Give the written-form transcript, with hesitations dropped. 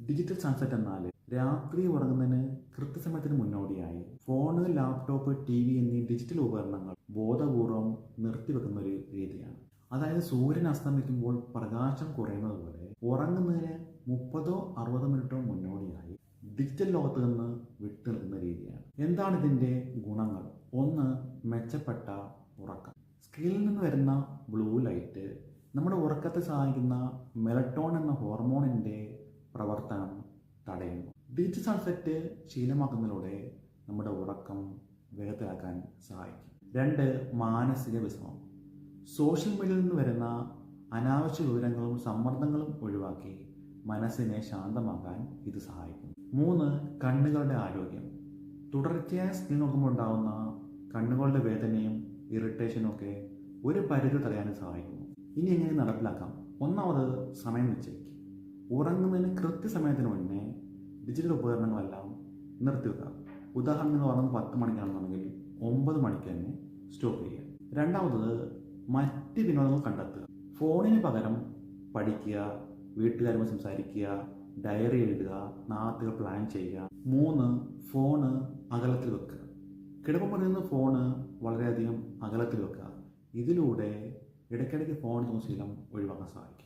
Digital sunset എന്നാൽ രാത്രി ഉറങ്ങുന്നതിന് കൃത്യസമയത്തിന് മുന്നോടിയായി ഫോണ്, ലാപ്ടോപ്പ്, ടി വി എന്നീ ഡിജിറ്റൽ ഉപകരണങ്ങൾ ബോധപൂർവം നിർത്തിവെക്കുന്ന ഒരു രീതിയാണ്. അതായത് സൂര്യൻ അസ്തമിക്കുമ്പോൾ പ്രകാശം കുറയുന്നത് പോലെ ഉറങ്ങുന്നതിന് 30-60 മിനിറ്റോ മുന്നോടിയായി ഡിജിറ്റൽ ലോകത്ത് നിന്ന് വിട്ടു നിൽക്കുന്ന രീതിയാണ്. എന്താണ് ഇതിൻ്റെ ഗുണങ്ങൾ? ഒന്ന്, മെച്ചപ്പെട്ട ഉറക്കം. സ്ക്രീനിൽ നിന്ന് വരുന്ന ബ്ലൂ ലൈറ്റ് നമ്മുടെ ഉറക്കത്തെ സഹായിക്കുന്ന മെലറ്റോണിൻ എന്ന ഹോർമോണിൻ്റെ പ്രവർത്തനം തടയുന്നു. ഡിജിറ്റൽ സൺസെറ്റ് ശീലമാക്കുന്നതിലൂടെ നമ്മുടെ ഉറക്കം വേഗത്തിലാക്കാൻ സഹായിക്കും. 2, മാനസിക വിശ്രമം. സോഷ്യൽ മീഡിയയിൽ നിന്ന് വരുന്ന അനാവശ്യ വിവരങ്ങളും സമ്മർദ്ദങ്ങളും ഒഴിവാക്കി മനസ്സിനെ ശാന്തമാക്കാൻ ഇത് സഹായിക്കും. 3, കണ്ണുകളുടെ ആരോഗ്യം. തുടർച്ചയായ സ്ക്രീൻ നോക്കുമ്പോൾ ഉണ്ടാകുന്ന കണ്ണുകളുടെ വേദനയും ഇറിറ്റേഷനും ഒക്കെ ഒരു പരിധി തടയാൻ സഹായിക്കുന്നു. ഇനി എങ്ങനെ നടപ്പിലാക്കാം? ഒന്നാമത്, സമയം നിശ്ചയിക്കുക. ഉറങ്ങുന്നതിന് കൃത്യസമയത്തിന് മുന്നേ ഡിജിറ്റൽ ഉപകരണങ്ങളെല്ലാം നിർത്തിവെക്കുക. ഉദാഹരണത്തിന് പറഞ്ഞത് 10 മണിക്കാണെന്നുണ്ടെങ്കിൽ 9 മണിക്ക് തന്നെ സ്റ്റോപ്പ് ചെയ്യുക. രണ്ടാമത്, മറ്റ് വിനോദങ്ങൾ കണ്ടെത്തുക. ഫോണിന് പകരം പഠിക്കുക, വീട്ടുകാരുമായി സംസാരിക്കുക, ഡയറി എഴുതുക, നാളത്തേക്ക് പ്ലാൻ ചെയ്യുക. 3, ഫോണ് അകലത്തിൽ വെക്കുക. കിടക്കുമ്പോൾ നിന്ന് ഫോണ് വളരെയധികം അകലത്തിൽ വെക്കുക. ഇതിലൂടെ ഇടയ്ക്കിടയ്ക്ക് ഫോൺ നോക്കുന്ന ശീലം ഒഴിവാക്കാൻ സഹായിക്കും.